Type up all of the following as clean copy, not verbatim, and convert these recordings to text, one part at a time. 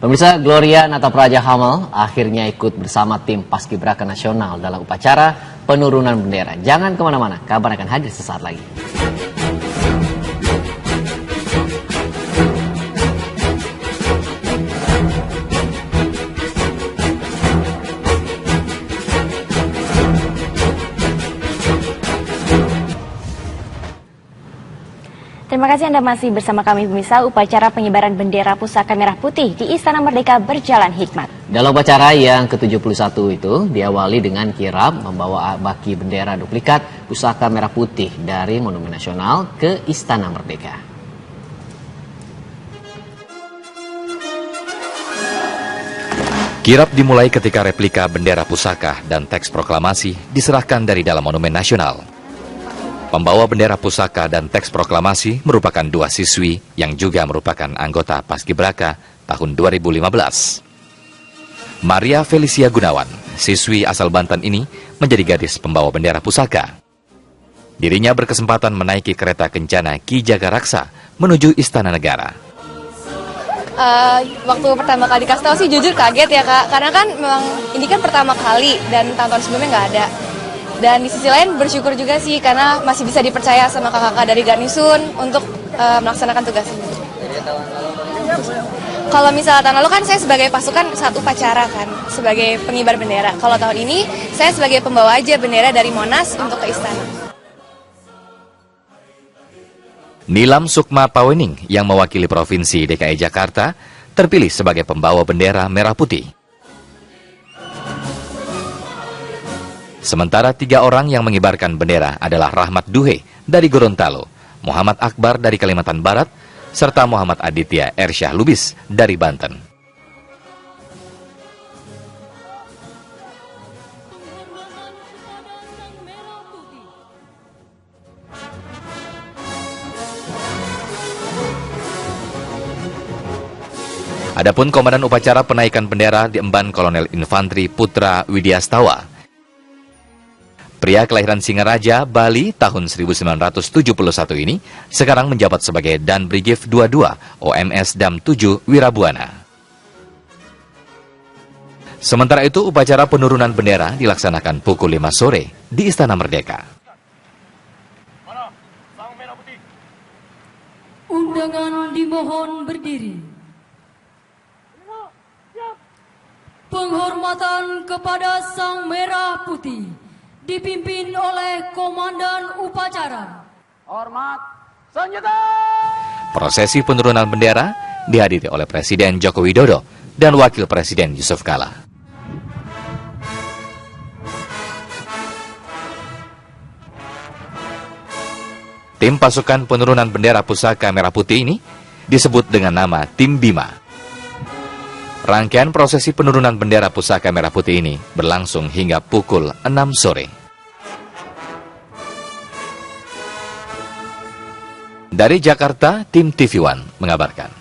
Pemirsa, Gloria Natapraja Hamel akhirnya ikut bersama tim Paskibraka Nasional dalam upacara penurunan bendera. Jangan kemana-mana, kabar akan hadir sesaat lagi. Terima kasih Anda masih bersama kami pemirsa. Upacara pengibaran bendera pusaka merah putih di Istana Merdeka berjalan hikmat. Dalam upacara yang ke-71 itu diawali dengan kirap membawa baki bendera duplikat pusaka merah putih dari Monumen Nasional ke Istana Merdeka. Kirap dimulai ketika replika bendera pusaka dan teks proklamasi diserahkan dari dalam Monumen Nasional. Pembawa bendera pusaka dan teks proklamasi merupakan dua siswi yang juga merupakan anggota Paskibraka tahun 2015. Maria Felicia Gunawan, siswi asal Banten ini, menjadi gadis pembawa bendera pusaka. Dirinya berkesempatan menaiki kereta kencana Ki Jagaraksa menuju Istana Negara. Waktu pertama kali dikasih tahu sih jujur kaget ya Kak, karena kan memang ini kan pertama kali dan tahun-tahun sebelumnya nggak ada. Dan di sisi lain bersyukur juga sih karena masih bisa dipercaya sama kakak-kakak dari Garnisun untuk melaksanakan tugas ini. Kalau misalnya tahun lalu kan saya sebagai pasukan saat upacara kan, sebagai pengibar bendera. Kalau tahun ini saya sebagai pembawa aja bendera dari Monas untuk ke Istana. Nilam Sukma Pawening yang mewakili Provinsi DKI Jakarta terpilih sebagai pembawa bendera merah putih. Sementara 3 orang yang mengibarkan bendera adalah Rahmat Duhe dari Gorontalo, Muhammad Akbar dari Kalimantan Barat, serta Muhammad Aditya Ersyah Lubis dari Banten. Adapun komandan upacara penaikan bendera diemban Kolonel Infantri Putra Widyastawa. Pria kelahiran Singaraja, Bali tahun 1971 ini sekarang menjabat sebagai Dan Brigif 22 OMS Dam 7 Wirabuana. Sementara itu upacara penurunan bendera dilaksanakan pukul 5 sore di Istana Merdeka. Undangan dimohon berdiri. Penghormatan kepada Sang Merah Putih dipimpin oleh Komandan Upacara. Hormat, senjata! Prosesi penurunan bendera dihadiri oleh Presiden Joko Widodo dan Wakil Presiden Yusuf Kala. Tim pasukan penurunan bendera pusaka merah putih ini disebut dengan nama Tim Bima. Rangkaian prosesi penurunan bendera pusaka merah putih ini berlangsung hingga pukul 6 sore. Dari Jakarta, tim TV One mengabarkan.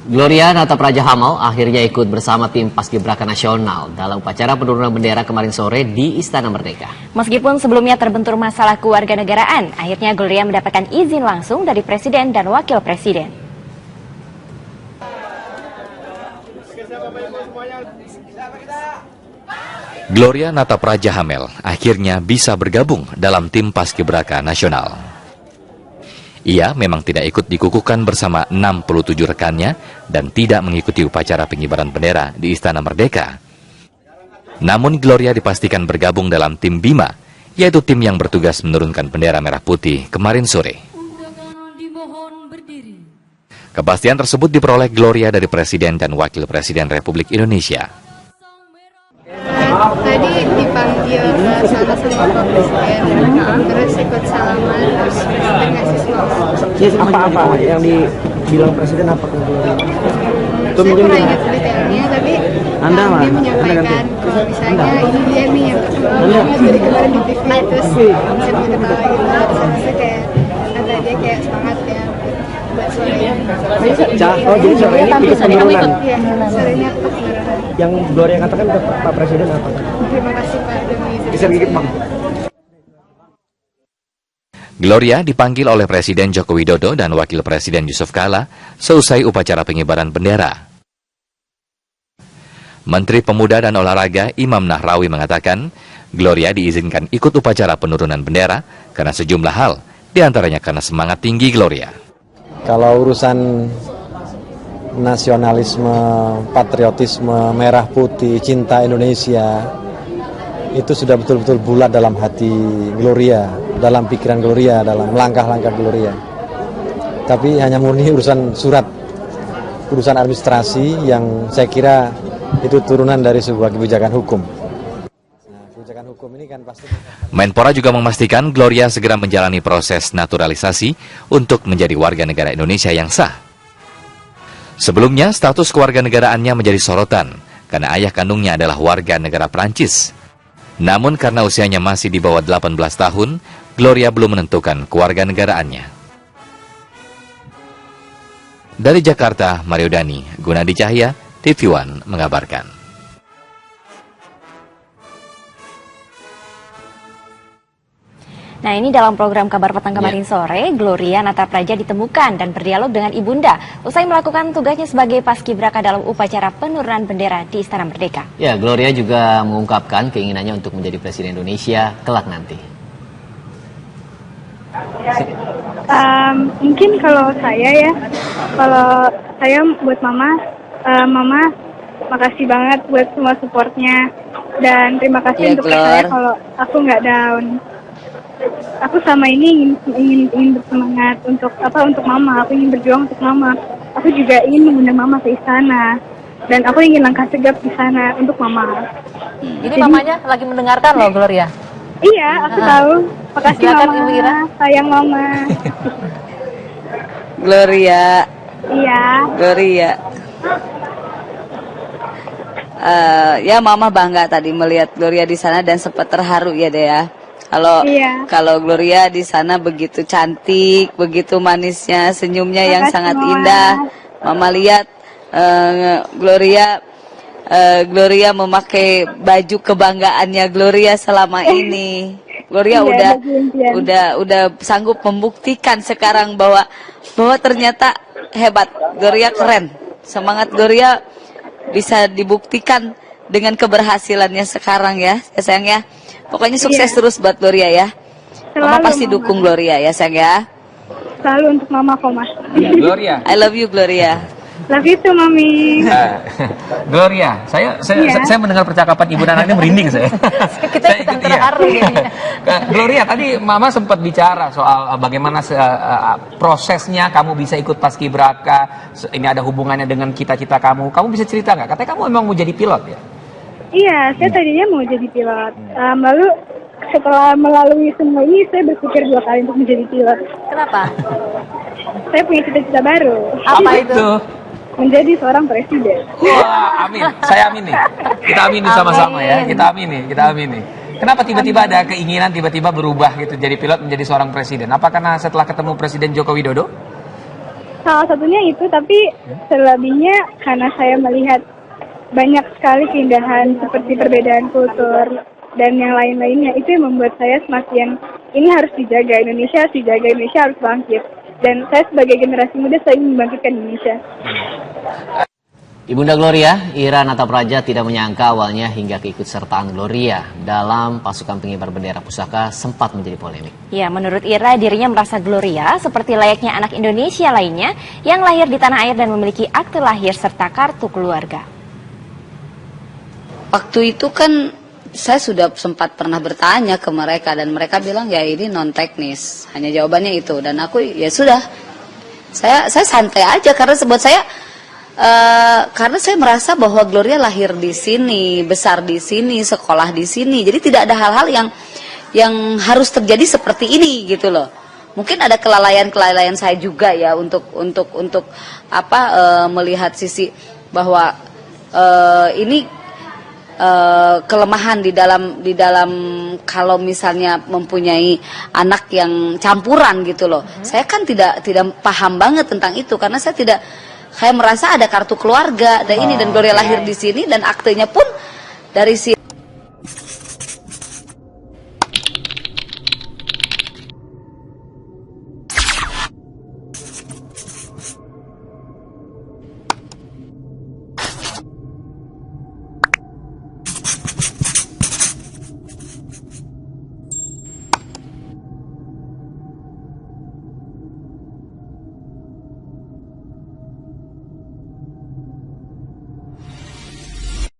Gloria Natapraja Hamel akhirnya ikut bersama tim Paskibraka Nasional dalam upacara penurunan bendera kemarin sore di Istana Merdeka. Meskipun sebelumnya terbentur masalah kewarganegaraan, akhirnya Gloria mendapatkan izin langsung dari Presiden dan Wakil Presiden. Gloria Natapraja Hamel akhirnya bisa bergabung dalam tim Paskibraka Nasional. Ia memang tidak ikut dikukuhkan bersama 67 rekannya dan tidak mengikuti upacara pengibaran bendera di Istana Merdeka. Namun Gloria dipastikan bergabung dalam tim Bima, yaitu tim yang bertugas menurunkan bendera merah putih kemarin sore. Kepastian tersebut diperoleh Gloria dari Presiden dan Wakil Presiden Republik Indonesia. Tadi dipanggil ke sana sama Pak Presiden, terus ikut salaman, terus Presiden ngasih semangat. Apa-apa yang dibilang Presiden apa ke Gloria? Saya kurang ingat detailnya, tapi dia menyampaikan kalau misalnya ini dia nih yang jadi kemarin di TV, terus saya ketawa gitu, terus kayak kata dia kayak semangat ya buat suaranya. Jadi sore ini ikut penurunan. Iya, sorenya ikut penurunan. Yang Gloria katakan ke Pak Presiden apa? Terima kasih Pak demi Bisa gigit Bang. Gloria dipanggil oleh Presiden Joko Widodo dan Wakil Presiden Yusuf Kala seusai upacara pengibaran bendera. Menteri Pemuda dan Olahraga Imam Nahrawi mengatakan, Gloria diizinkan ikut upacara penurunan bendera karena sejumlah hal, diantaranya karena semangat tinggi Gloria. Kalau urusan nasionalisme, patriotisme, merah putih, cinta Indonesia, itu sudah betul-betul bulat dalam hati Gloria, dalam pikiran Gloria, dalam langkah-langkah Gloria. Tapi hanya murni urusan surat, urusan administrasi yang saya kira itu turunan dari sebuah kebijakan hukum. Nah, kebijakan hukum ini kan pasti... Menpora juga memastikan Gloria segera menjalani proses naturalisasi untuk menjadi warga negara Indonesia yang sah. Sebelumnya, status kewarganegaraannya menjadi sorotan karena ayah kandungnya adalah warga negara Prancis. Namun karena usianya masih di bawah 18 tahun, Gloria belum menentukan kewarganegaraannya. Dari Jakarta, Mario Dani, Gunadi Cahya, TV One mengabarkan. Nah, ini dalam program Kabar Petang kemarin sore, Gloria Natapraja ditemukan dan berdialog dengan Ibunda usai melakukan tugasnya sebagai paskibraka dalam upacara penurunan bendera di Istana Merdeka. Ya, Gloria juga mengungkapkan keinginannya untuk menjadi Presiden Indonesia kelak nanti. Mungkin kalau saya buat Mama makasih banget buat semua supportnya dan terima kasih untuk saya kalau aku nggak down. Aku sama ini ingin bersemangat untuk Mama. Aku ingin berjuang untuk Mama. Aku juga ingin mengundang Mama ke istana dan aku ingin langkah tegap di sana untuk Mama. Ini mamanya lagi mendengarkan loh, Gloria. Iya, aku tahu. Makasih Silakan, Mama. Ibu Ira. Sayang Mama. Gloria. Iya. Gloria. Ya Mama bangga tadi melihat Gloria di sana dan sempat terharu ya deh ya. Kalau Gloria di sana begitu cantik, begitu manisnya, senyumnya yang sangat indah. Mama lihat Gloria memakai baju kebanggaannya Gloria selama ini. Gloria udah sanggup membuktikan sekarang bahwa ternyata hebat. Gloria keren. Semangat Gloria bisa dibuktikan dengan keberhasilannya sekarang ya sayang ya. Pokoknya sukses terus buat Gloria ya. Mama pasti dukung Gloria ya sayang ya. Selalu untuk Mama kok Mas. Gloria. I love you Gloria. Love you too Mami. Gloria, saya mendengar percakapan Ibu dan anaknya merinding saya. Kita ikut terharu jadinya. Gloria, tadi Mama sempat bicara soal bagaimana prosesnya kamu bisa ikut paskibraka. Ini ada hubungannya dengan cita-cita kamu. Kamu bisa cerita nggak? Katanya kamu memang mau jadi pilot ya? Iya, saya tadinya mau jadi pilot. Lalu setelah melalui semua ini, saya berpikir 2 kali untuk menjadi pilot. Kenapa? Saya punya cita-cita baru. Apa itu? Menjadi seorang presiden. Wah, amin. Saya amin nih. Kita amini sama-sama ya. Kita amini. Kenapa tiba-tiba ada keinginan tiba-tiba berubah gitu jadi pilot menjadi seorang presiden? Apa karena setelah ketemu Presiden Joko Widodo? Salah satunya itu, tapi selebihnya karena saya melihat banyak sekali keindahan seperti perbedaan kultur dan yang lain-lainnya. Itu yang membuat saya semakin ini harus dijaga, Indonesia harus bangkit. Dan saya sebagai generasi muda, saya ingin membangkitkan Indonesia. Ibunda Gloria, Ira Natapraja tidak menyangka awalnya hingga keikutsertaan Gloria dalam pasukan pengibar bendera pusaka sempat menjadi polemik. Ya, menurut Ira, dirinya merasa Gloria seperti layaknya anak Indonesia lainnya yang lahir di tanah air dan memiliki akte lahir serta kartu keluarga. Waktu itu kan saya sudah sempat pernah bertanya ke mereka dan mereka bilang ya ini non teknis, hanya jawabannya itu. Dan aku ya sudah, saya santai aja karena buat saya karena saya merasa bahwa Gloria lahir di sini, besar di sini, sekolah di sini, jadi tidak ada hal-hal yang harus terjadi seperti ini gitu loh. Mungkin ada kelalaian saya juga ya untuk melihat sisi bahwa ini kelemahan di dalam kalau misalnya mempunyai anak yang campuran gitu loh. Saya kan tidak paham banget tentang itu karena saya merasa ada kartu keluarga dan ini dan Gloria lahir di sini dan aktenya pun dari si